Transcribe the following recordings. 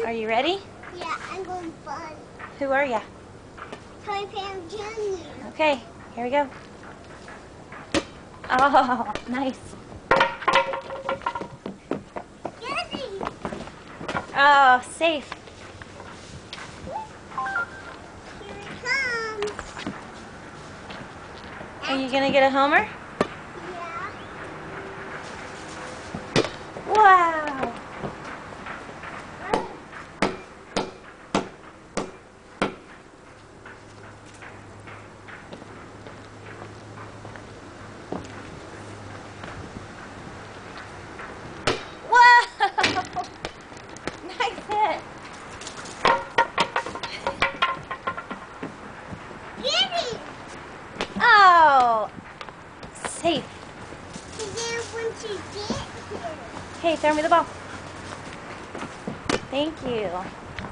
Are you ready? Yeah, I'm going fun. Who are ya? Toy Pam Jr. Okay, here we go. Oh, nice. Get it. Oh, safe. Here it comes. Are you gonna get a homer? Yeah. Wow. Whoa! Nice hit. Get it. Oh, safe. And then once you get here. Okay, throw me the ball. Thank you.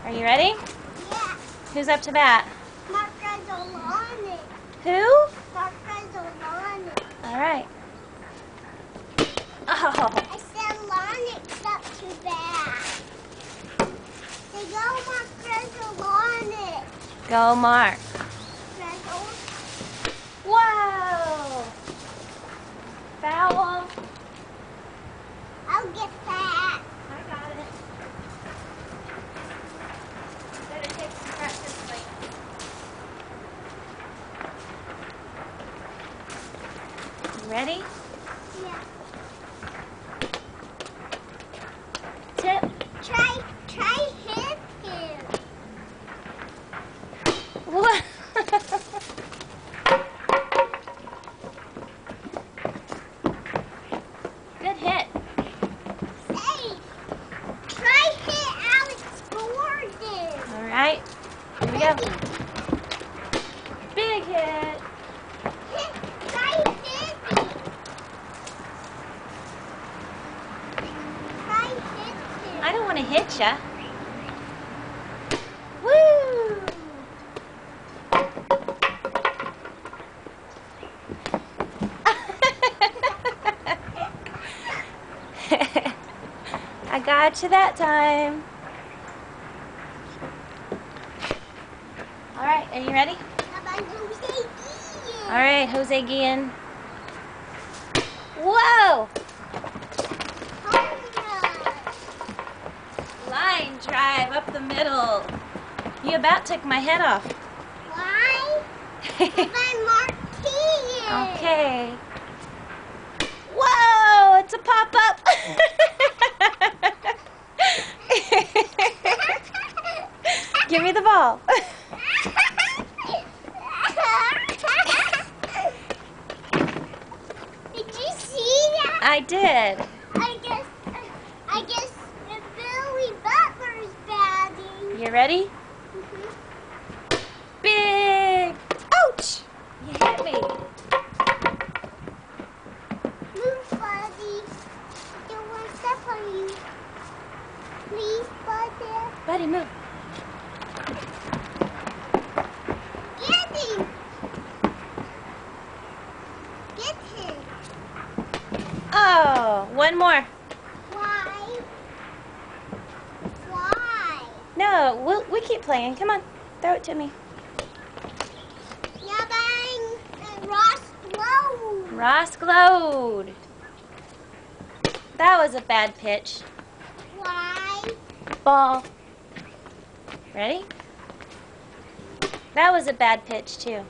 Are you ready? Yeah. Who's up to bat? Mark Gazzolani. Who? Mark Gazzolani. All right. Oh, I said Lonix up to bat. Say go Mark Gazzolani. go Mark. Gazzol. Whoa! Foul. I'll get that. I got it. Better take some practice swings. You ready? Yeah. Tip. Try hit him. What? Good hit. Safe. Try hit Alex Gordon. All right. Here we go. Big hit. Try hit him. Try hit him. I don't want to hit ya. Woo! I got you that time. All right, are you ready? How about Jose Guillen? All right, Jose Guillen. Whoa! Home run. Line drive up the middle. You about took my head off. Why? By Marquez. Okay. Whoa! It's a pop-up. Give me the ball. Did you see that? I did. I guess Billy Butler's batting. You ready? Big. Ouch! You hit me. Move, buddy. Don't want to step on you. Please, buddy. Buddy, move. Get him. Get him. Oh, one more. Why? Why? No, we keep playing. Come on, throw it to me. Yeah, bang. Ross Lowe. Ross glowed. That was a bad pitch. Why? Ball. Ready? That was a bad pitch too.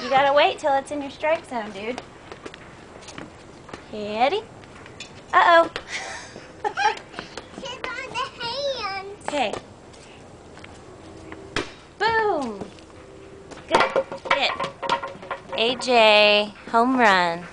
You gotta wait till it's in your strike zone, dude. Ready? Uh-oh. Sit on the hands. Okay. Boom. Good hit. AJ, home run.